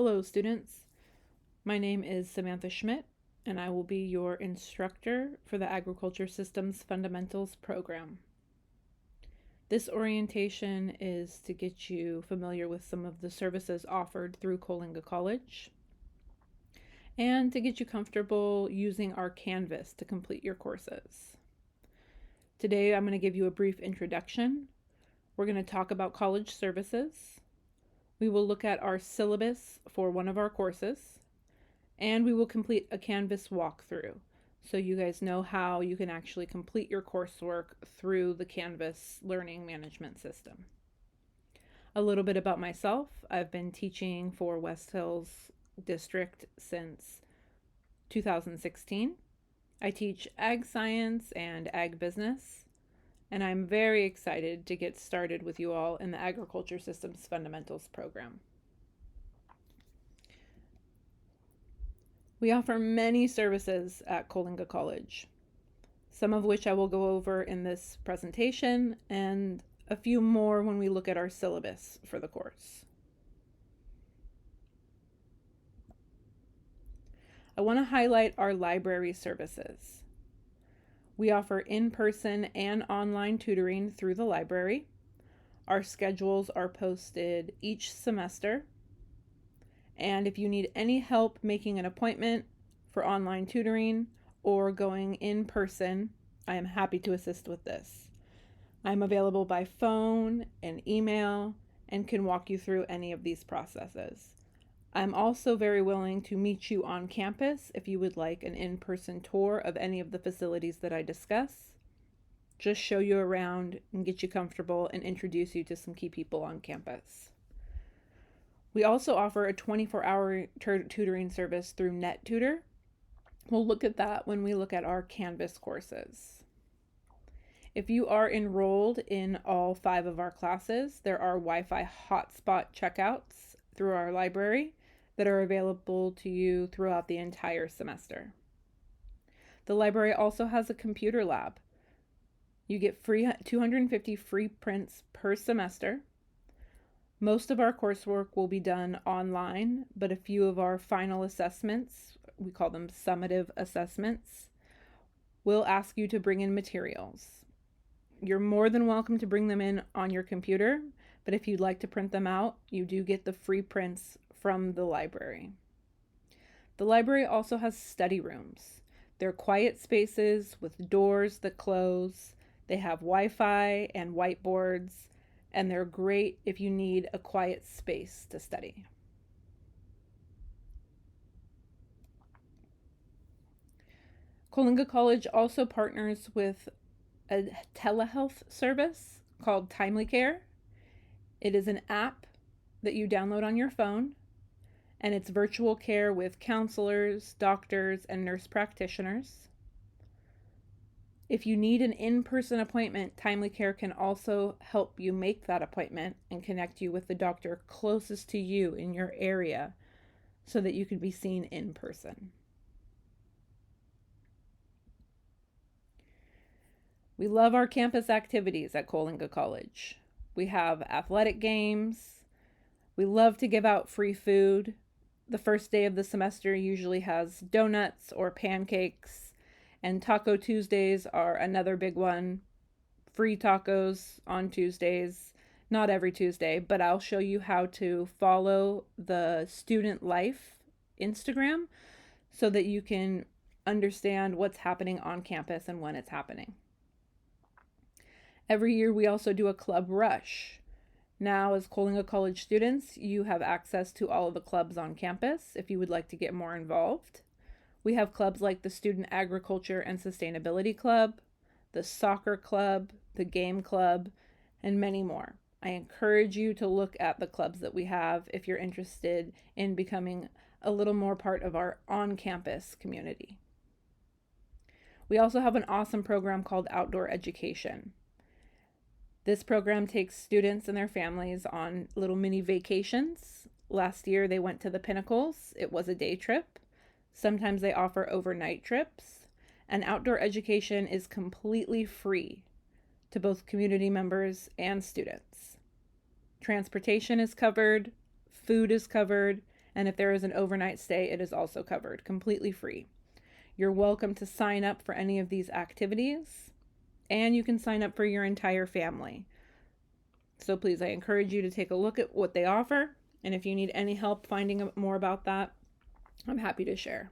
Hello, students. My name is Samantha Schmidt, and I will be your instructor for the Agriculture Systems Fundamentals program. This orientation is to get you familiar with some of the services offered through Coalinga College and to get you comfortable using our Canvas to complete your courses. Today, I'm going to give you a brief introduction. We're going to talk about college services. We will look at our syllabus for one of our courses, and we will complete a Canvas walkthrough so you guys know how you can actually complete your coursework through the Canvas learning management system. A little bit about myself. I've been teaching for West Hills District since 2016. I teach ag science and ag business, and I'm very excited to get started with you all in the Agriculture Systems Fundamentals program. We offer many services at Coalinga College, some of which I will go over in this presentation, and a few more when we look at our syllabus for the course. I want to highlight our library services. We offer in-person and online tutoring through the library. Our schedules are posted each semester. And if you need any help making an appointment for online tutoring or going in person, I am happy to assist with this. I'm available by phone and email and can walk you through any of these processes. I'm also very willing to meet you on campus if you would like an in-person tour of any of the facilities that I discuss. Just show you around and get you comfortable and introduce you to some key people on campus. We also offer a 24-hour tutoring service through NetTutor. We'll look at that when we look at our Canvas courses. If you are enrolled in all 5 of our classes, there are Wi-Fi hotspot checkouts through our library that are available to you throughout the entire semester. The library also has a computer lab. You get 250 free prints per semester. Most of our coursework will be done online, but a few of our final assessments, we call them summative assessments, will ask you to bring in materials. You're more than welcome to bring them in on your computer, but if you'd like to print them out, you do get the free prints from the library. The library also has study rooms. They're quiet spaces with doors that close. They have Wi-Fi and whiteboards, and they're great if you need a quiet space to study. Coalinga College also partners with a telehealth service called Timely Care. It is an app that you download on your phone, and it's virtual care with counselors, doctors, and nurse practitioners. If you need an in-person appointment, Timely Care can also help you make that appointment and connect you with the doctor closest to you in your area so that you can be seen in person. We love our campus activities at Coalinga College. We have athletic games. We love to give out free food. The first day of the semester usually has donuts or pancakes, and Taco Tuesdays are another big one. Free tacos on Tuesdays, not every Tuesday, but I'll show you how to follow the Student Life Instagram so that you can understand what's happening on campus and when it's happening. Every year we also do a club rush. Now, as Coalinga College students, you have access to all of the clubs on campus if you would like to get more involved. We have clubs like the Student Agriculture and Sustainability Club, the Soccer Club, the Game Club, and many more. I encourage you to look at the clubs that we have if you're interested in becoming a little more part of our on-campus community. We also have an awesome program called Outdoor Education. This program takes students and their families on little mini vacations. Last year they went to the Pinnacles. It was a day trip. Sometimes they offer overnight trips. And outdoor education is completely free to both community members and students. Transportation is covered, food is covered, And if there is an overnight stay, it is also covered, completely free. You're welcome to sign up for any of these activities, and you can sign up for your entire family. So please, I encourage you to take a look at what they offer. And if you need any help finding more about that, I'm happy to share.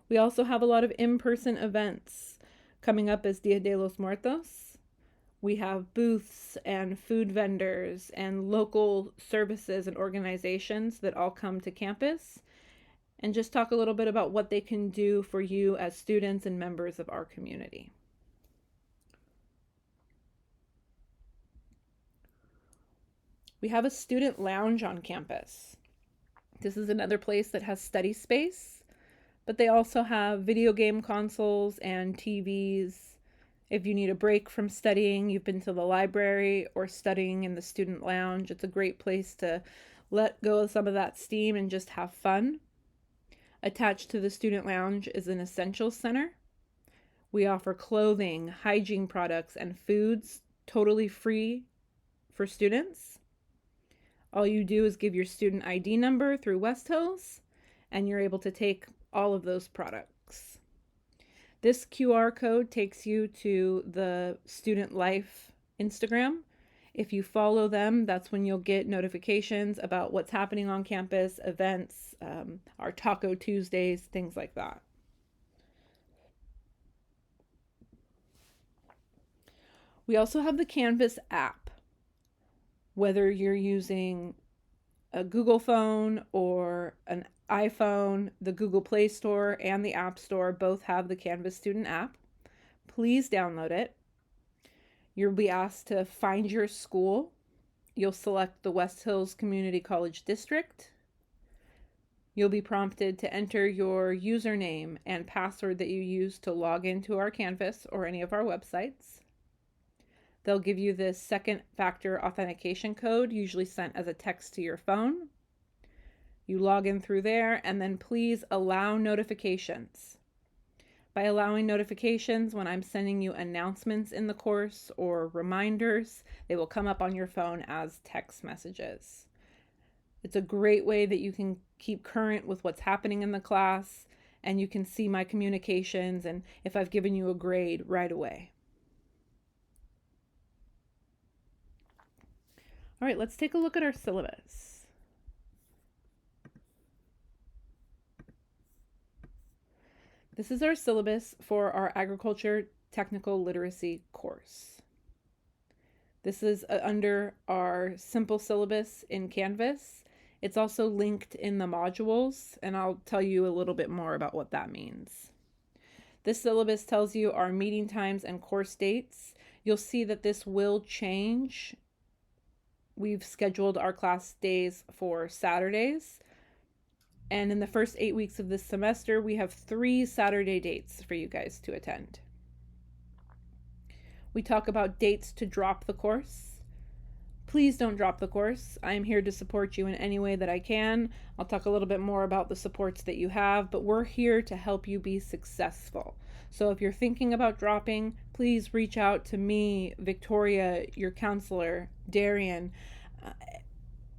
We also have a lot of in-person events coming up as Dia de los Muertos. We have booths and food vendors and local services and organizations that all come to campus and just talk a little bit about what they can do for you as students and members of our community. We have a student lounge on campus. This is another place that has study space, but they also have video game consoles and TVs. If you need a break from studying, you've been to the library or studying in the student lounge, it's a great place to let go of some of that steam and just have fun. Attached to the student lounge is an essentials center. We offer clothing, hygiene products, and foods totally free for students. All you do is give your student ID number through West Hills, and you're able to take all of those products. This QR code takes you to the Student Life Instagram. If you follow them, that's when you'll get notifications about what's happening on campus, events, our Taco Tuesdays, things like that. We also have the Canvas app. Whether you're using a Google phone or an iPhone, the Google Play Store and the App Store both have the Canvas Student app. Please download it. You'll be asked to find your school. You'll select the West Hills Community College District. You'll be prompted to enter your username and password that you use to log into our Canvas or any of our websites. They'll give you this second factor authentication code, usually sent as a text to your phone. You log in through there, and then please allow notifications. By allowing notifications, when I'm sending you announcements in the course or reminders, they will come up on your phone as text messages. It's a great way that you can keep current with what's happening in the class, and you can see my communications and if I've given you a grade right away. All right, let's take a look at our syllabus. This is our syllabus for our Agriculture Technical Literacy course. This is under our simple syllabus in Canvas. It's also linked in the modules, and I'll tell you a little bit more about what that means. This syllabus tells you our meeting times and course dates. You'll see that this will change. We've scheduled our class days for Saturdays. And in the first 8 weeks of this semester, we have 3 Saturday dates for you guys to attend. We talk about dates to drop the course. Please don't drop the course. I'm here to support you in any way that I can. I'll talk a little bit more about the supports that you have, but we're here to help you be successful. So if you're thinking about dropping, please reach out to me, Victoria, your counselor, Darian.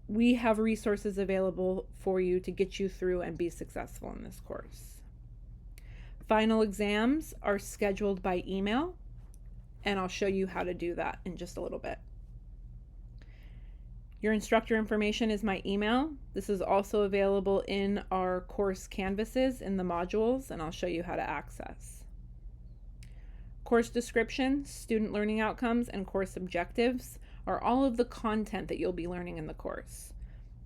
We have resources available for you to get you through and be successful in this course. Final exams are scheduled by email, and I'll show you how to do that in just a little bit. Your instructor information is my email. This is also available in our course canvases in the modules, and I'll show you how to access. Course description, student learning outcomes, and course objectives are all of the content that you'll be learning in the course.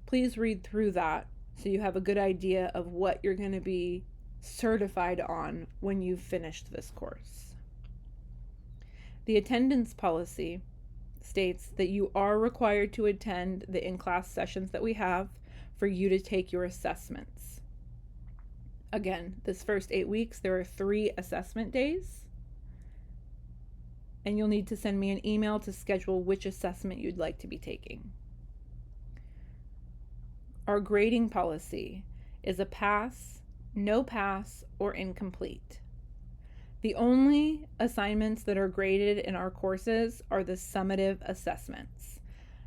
Please read through that so you have a good idea of what you're going to be certified on when you've finished this course. The attendance policy states that you are required to attend the in-class sessions that we have for you to take your assessments. Again, this first 8 weeks, there are 3 assessment days. And you'll need to send me an email to schedule which assessment you'd like to be taking. Our grading policy is a pass, no pass, or incomplete. The only assignments that are graded in our courses are the summative assessments.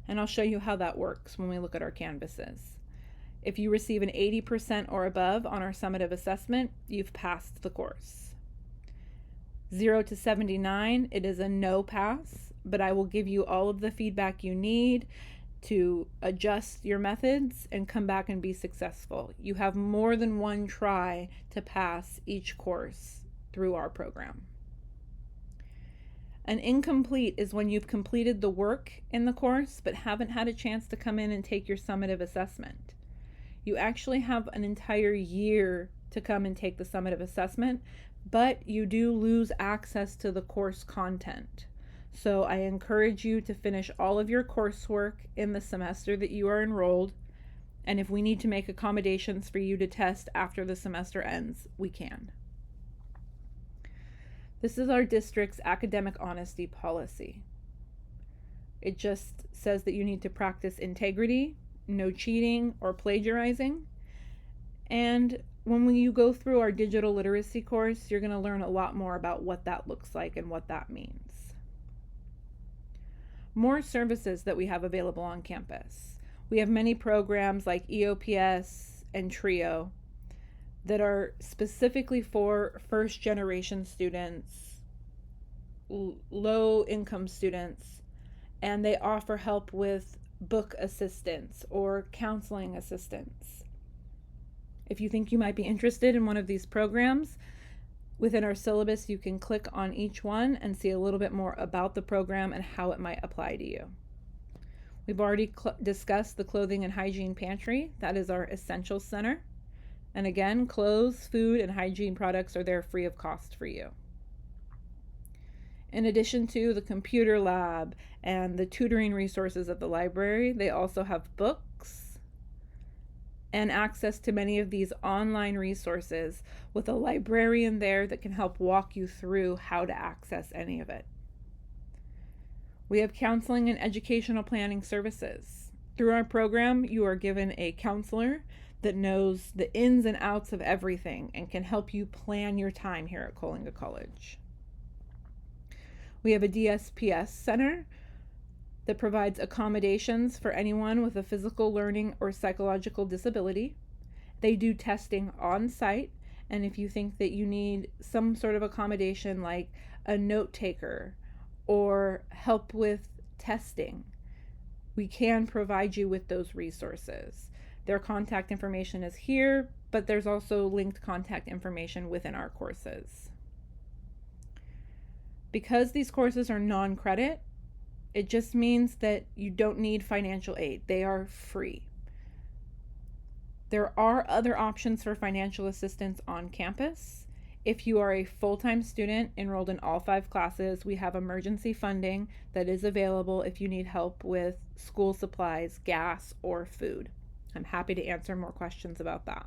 And I'll show you how that works when we look at our canvases. If you receive an 80% or above on our summative assessment, you've passed the course. 0 to 79, it is a no pass, but I will give you all of the feedback you need to adjust your methods and come back and be successful. You have more than one try to pass each course through our program. An incomplete is when you've completed the work in the course but haven't had a chance to come in and take your summative assessment. You actually have an entire year to come and take the summative assessment, but you do lose access to the course content. So I encourage you to finish all of your coursework in the semester that you are enrolled, and if we need to make accommodations for you to test after the semester ends, we can. This is our district's academic honesty policy. It just says that you need to practice integrity, no cheating or plagiarizing. And when you go through our digital literacy course, you're going to learn a lot more about what that looks like and what that means. More services that we have available on campus. We have many programs like EOPS and TRIO that are specifically for first-generation students, low-income students, and they offer help with book assistance or counseling assistance. If you think you might be interested in one of these programs, within our syllabus you can click on each one and see a little bit more about the program and how it might apply to you. We've already discussed the clothing and hygiene pantry. That is our essentials center. And again, clothes, food, and hygiene products are there free of cost for you. In addition to the computer lab and the tutoring resources at the library, they also have books and access to many of these online resources with a librarian there that can help walk you through how to access any of it. We have counseling and educational planning services. Through our program, you are given a counselor that knows the ins and outs of everything and can help you plan your time here at Coalinga College. We have a DSPS center that provides accommodations for anyone with a physical, learning, or psychological disability. They do testing on site, and if you think that you need some sort of accommodation like a note taker or help with testing, we can provide you with those resources. Their contact information is here, but there's also linked contact information within our courses. Because these courses are non-credit, it just means that you don't need financial aid. They are free. There are other options for financial assistance on campus. If you are a full-time student enrolled in all 5 classes, we have emergency funding that is available if you need help with school supplies, gas, or food. I'm happy to answer more questions about that.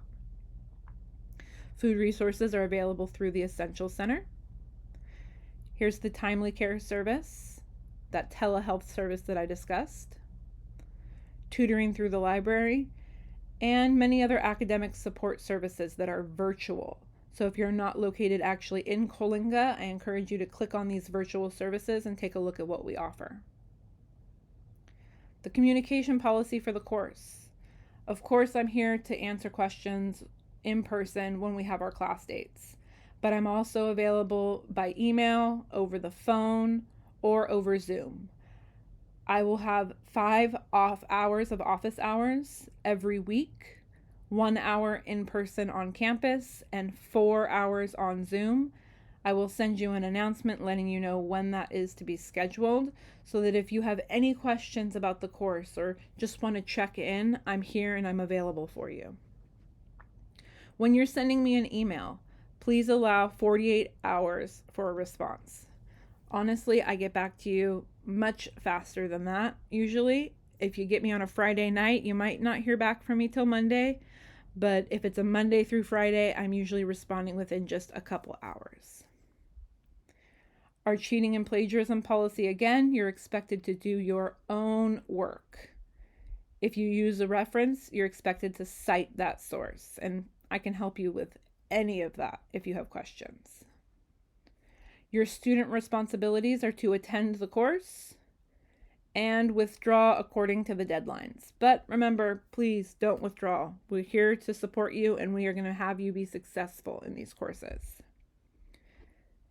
Food resources are available through the Essentials Center. Here's the Timely Care service, that telehealth service that I discussed, tutoring through the library, and many other academic support services that are virtual. So if you're not located actually in Coalinga, I encourage you to click on these virtual services and take a look at what we offer. The communication policy for the course. Of course, I'm here to answer questions in person when we have our class dates, but I'm also available by email, over the phone, or over Zoom. I will have 5 off hours of office hours every week, 1 hour in person on campus, and 4 hours on Zoom. I will send you an announcement letting you know when that is to be scheduled, so that if you have any questions about the course or just want to check in, I'm here and I'm available for you. When you're sending me an email, please allow 48 hours for a response. Honestly, I get back to you much faster than that. Usually, if you get me on a Friday night, you might not hear back from me till Monday, but if it's a Monday through Friday, I'm usually responding within just a couple hours. Our cheating and plagiarism policy, again, you're expected to do your own work. If you use a reference, you're expected to cite that source, and I can help you with any of that if you have questions. Your student responsibilities are to attend the course and withdraw according to the deadlines. But remember, please don't withdraw. We're here to support you, and we are going to have you be successful in these courses.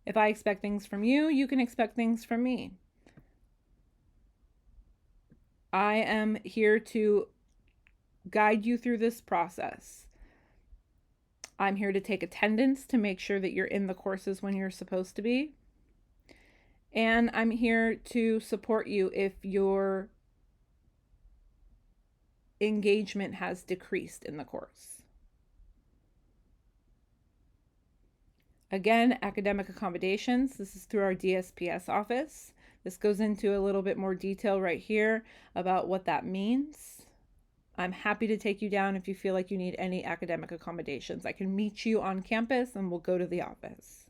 If I expect things from you, you can expect things from me. I am here to guide you through this process. I'm here to take attendance to make sure that you're in the courses when you're supposed to be. And I'm here to support you if your engagement has decreased in the course. Again, academic accommodations. This is through our DSPS office. This goes into a little bit more detail right here about what that means. I'm happy to take you down if you feel like you need any academic accommodations. I can meet you on campus and we'll go to the office.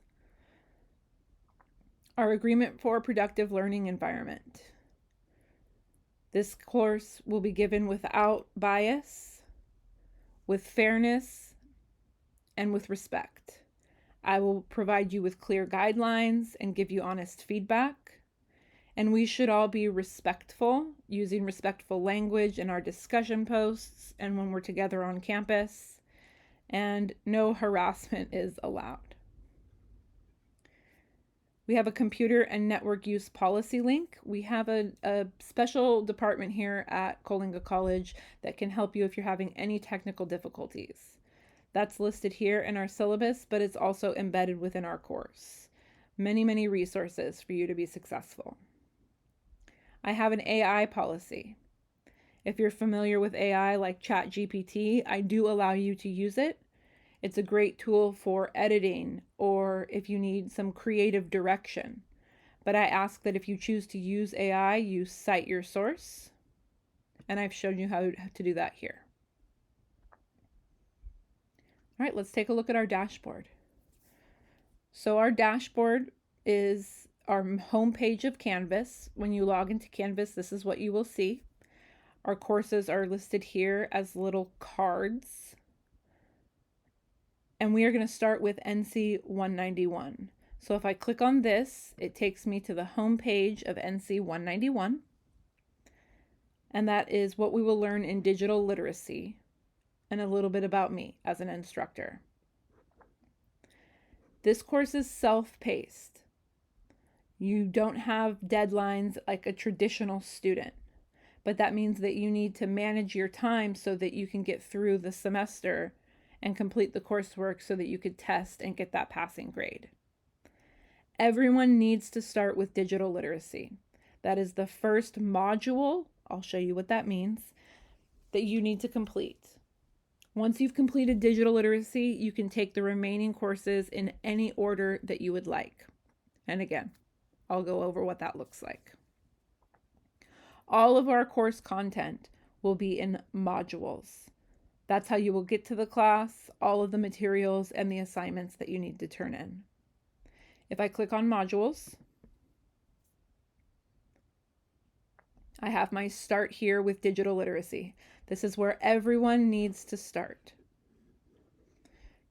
Our agreement for a productive learning environment. This course will be given without bias, with fairness, and with respect. I will provide you with clear guidelines and give you honest feedback. And we should all be respectful, using respectful language in our discussion posts and when we're together on campus. And no harassment is allowed. We have a computer and network use policy link. We have a special department here at Coalinga College that can help you if you're having any technical difficulties. That's listed here in our syllabus, but it's also embedded within our course. Many resources for you to be successful. I have an AI policy. If you're familiar with AI like ChatGPT, I do allow you to use it. It's a great tool for editing or if you need some creative direction. But I ask that if you choose to use AI, you cite your source. And I've shown you how to do that here. All right, let's take a look at our dashboard. So our dashboard is our homepage of Canvas. When you log into Canvas, this is what you will see. Our courses are listed here as little cards. And we are going to start with NC 191. So if I click on this, it takes me to the home page of NC 191. And that is what we will learn in digital literacy and a little bit about me as an instructor. This course is self-paced. You don't have deadlines like a traditional student, but that means that you need to manage your time so that you can get through the semester and complete the coursework so that you could test and get that passing grade. Everyone needs to start with digital literacy. That is the first module, I'll show you what that means, that you need to complete. Once you've completed digital literacy, you can take the remaining courses in any order that you would like. And again, I'll go over what that looks like. All of our course content will be in modules. That's how you will get to the class, all of the materials and the assignments that you need to turn in. If I click on modules, I have my start here with digital literacy. This is where everyone needs to start.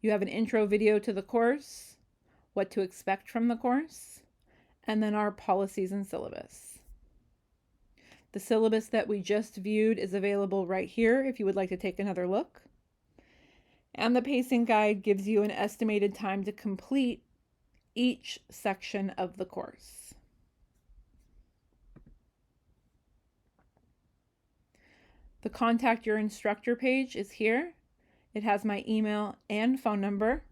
You have an intro video to the course, what to expect from the course, and then our policies and syllabus. The syllabus that we just viewed is available right here if you would like to take another look. And the pacing guide gives you an estimated time to complete each section of the course. The Contact Your Instructor page is here. It has my email and phone number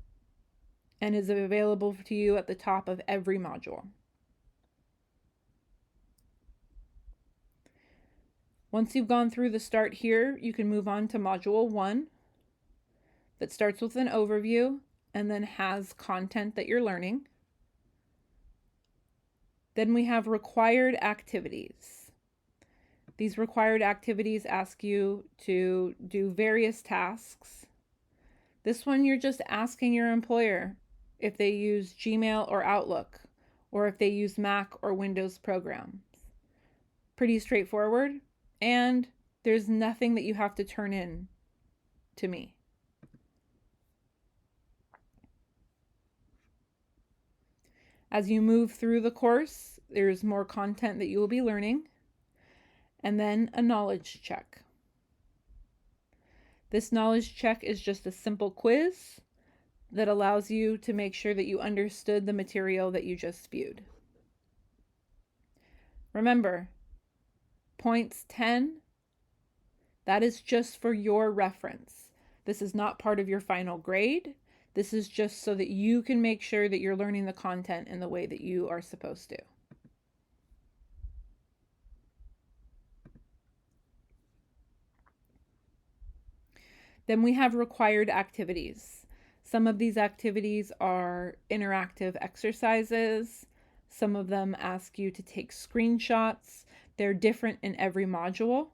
and is available to you at the top of every module. Once you've gone through the start here, you can move on to Module 1 that starts with an overview and then has content that you're learning. Then we have required activities. These required activities ask you to do various tasks. This one, you're just asking your employer if they use Gmail or Outlook, or if they use Mac or Windows programs. Pretty straightforward, and there's nothing that you have to turn in to me. As you move through the course, there's more content that you will be learning. and then a knowledge check. This knowledge check is just a simple quiz that allows you to make sure that you understood the material that you just viewed. Remember, points 10, that is just for your reference. This is not part of your final grade. This is just so that you can make sure that you're learning the content in the way that you are supposed to. Then we have required activities. Some of these activities are interactive exercises. Some of them ask you to take screenshots. They're different in every module.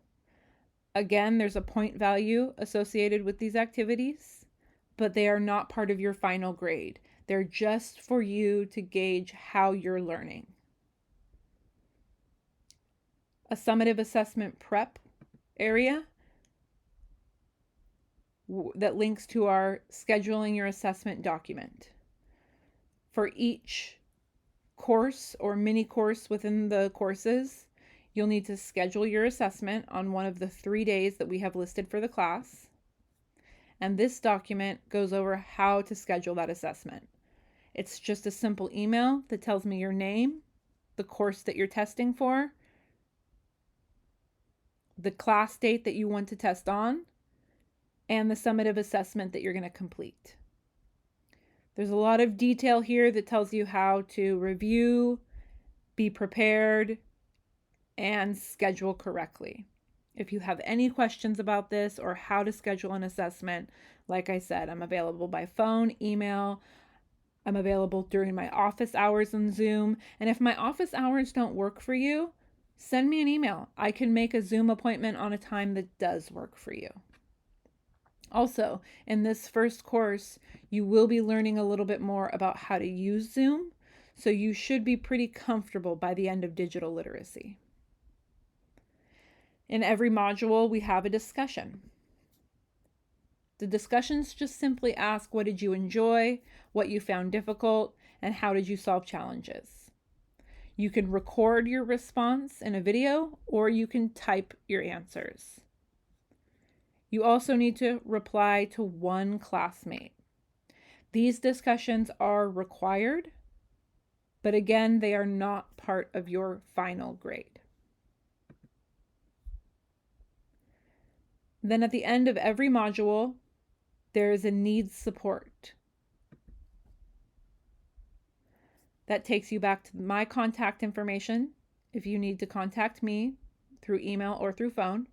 Again, there's a point value associated with these activities, but they are not part of your final grade. They're just for you to gauge how you're learning. A summative assessment prep area that links to our scheduling your assessment document. For each course or mini course within the courses, you'll need to schedule your assessment on one of the 3 days that we have listed for the class. And this document goes over how to schedule that assessment. It's just a simple email that tells me your name, the course that you're testing for, the class date that you want to test on, and the summative assessment that you're going to complete. There's a lot of detail here that tells you how to review, be prepared, and schedule correctly. If you have any questions about this or how to schedule an assessment, like I said, I'm available by phone, email. I'm available during my office hours on Zoom. And if my office hours don't work for you, send me an email. I can make a Zoom appointment on a time that does work for you. Also, in this first course, you will be learning a little bit more about how to use Zoom, so you should be pretty comfortable by the end of digital literacy. In every module, we have a discussion. The discussions just simply ask, what did you enjoy, what you found difficult, and how did you solve challenges? You can record your response in a video, or you can type your answers. You also need to reply to one classmate. These discussions are required, but again, they are not part of your final grade. Then at the end of every module, there is a needs support. That takes you back to my contact information if you need to contact me through email or through phone.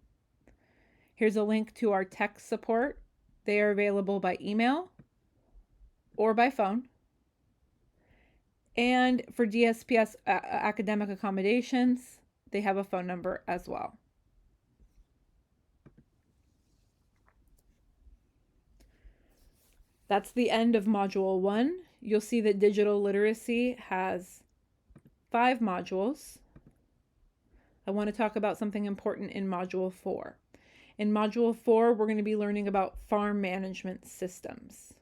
Here's a link to our tech support. They are available by email or by phone. And for DSPS academic accommodations, they have a phone number as well. That's the end of Module 1. You'll see that digital literacy has 5 modules. I want to talk about something important in Module 4. In Module 4, we're going to be learning about farm management systems.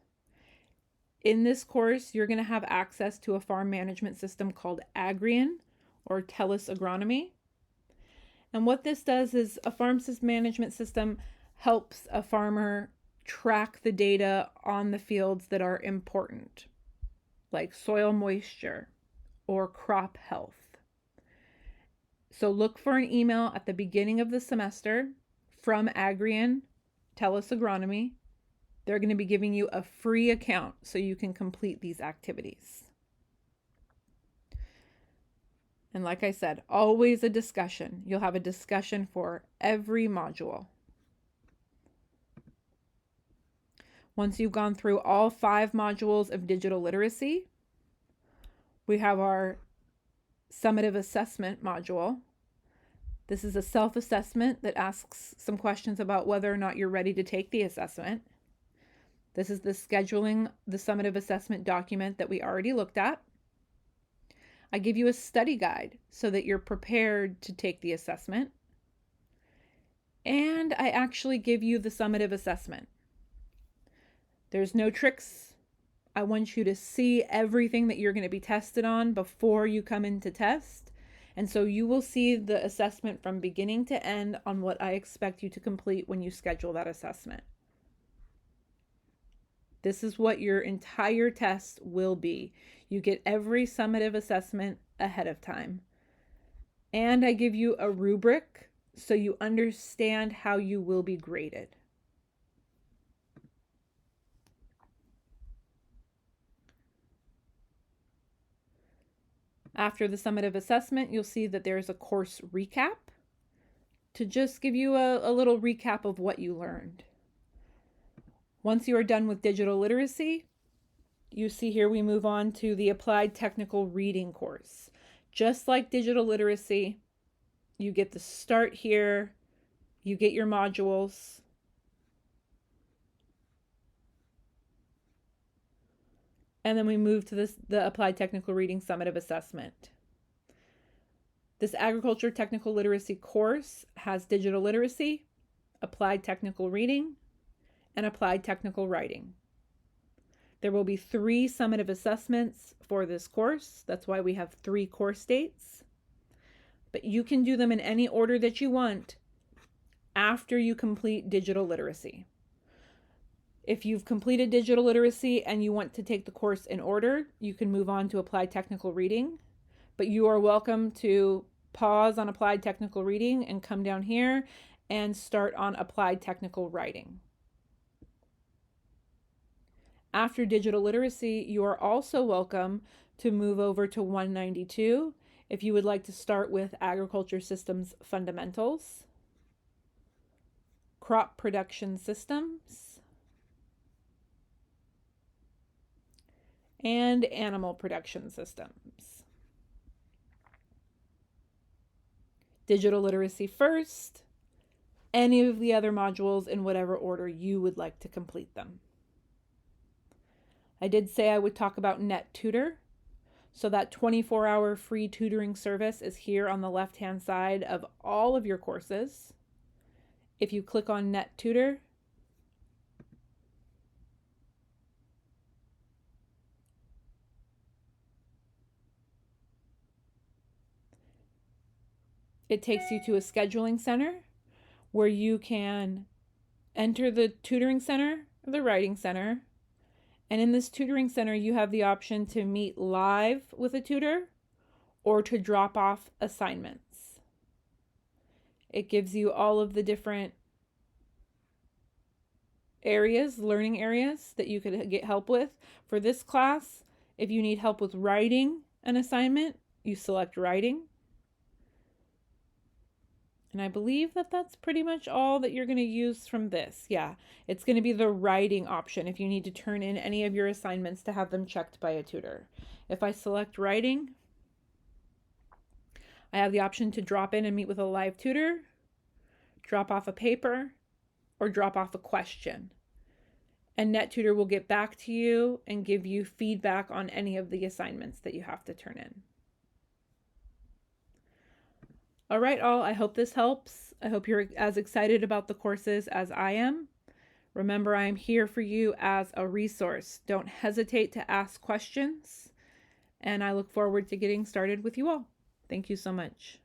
In this course, you're going to have access to a farm management system called Agrian or TELUS Agronomy. And what this does is a farm management system helps a farmer track the data on the fields that are important, like soil moisture or crop health. So look for an email at the beginning of the semester from Agrian, TELUS Agronomy. They're going to be giving you a free account so you can complete these activities. And like I said, always a discussion. You'll have a discussion for every module. Once you've gone through all 5 modules of digital literacy, we have our summative assessment module. This is a self-assessment that asks some questions about whether or not you're ready to take the assessment. This is the scheduling the summative assessment document that we already looked at. I give you a study guide so that you're prepared to take the assessment. And I actually give you the summative assessment. There's no tricks. I want you to see everything that you're going to be tested on before you come in to test. And so you will see the assessment from beginning to end on what I expect you to complete when you schedule that assessment. This is what your entire test will be. You get every summative assessment ahead of time. And I give you a rubric so you understand how you will be graded. After the summative assessment, you'll see that there's a course recap to just give you a little recap of what you learned. Once you are done with digital literacy, you see here we move on to the applied technical reading course. Just like digital literacy, you get the start here, you get your modules, and then we move to the applied technical reading summative assessment. This agriculture technical literacy course has digital literacy, applied technical reading, and applied technical writing. There will be 3 summative assessments for this course. That's why we have 3 course dates. But you can do them in any order that you want after you complete digital literacy. If you've completed digital literacy and you want to take the course in order, you can move on to applied technical reading. But you are welcome to pause on applied technical reading and come down here and start on applied technical writing. After digital literacy, you are also welcome to move over to 192 if you would like to start with agriculture systems fundamentals, crop production systems, and animal production systems. Digital literacy first, any of the other modules in whatever order you would like to complete them. I did say I would talk about NetTutor. So that 24-hour free tutoring service is here on the left-hand side of all of your courses. If you click on NetTutor, it takes you to a scheduling center where you can enter the tutoring center or the writing center. And in this tutoring center, you have the option to meet live with a tutor or to drop off assignments. It gives you all of the different areas, learning areas that you could get help with. For this class, if you need help with writing an assignment, you select writing. And I believe that that's pretty much all that you're going to use from this. Yeah, it's going to be the writing option if you need to turn in any of your assignments to have them checked by a tutor. If I select writing, I have the option to drop in and meet with a live tutor, drop off a paper, or drop off a question. And NetTutor will get back to you and give you feedback on any of the assignments that you have to turn in. All right, all, I hope this helps. I hope you're as excited about the courses as I am. Remember, I am here for you as a resource. Don't hesitate to ask questions, and I look forward to getting started with you all. Thank you so much.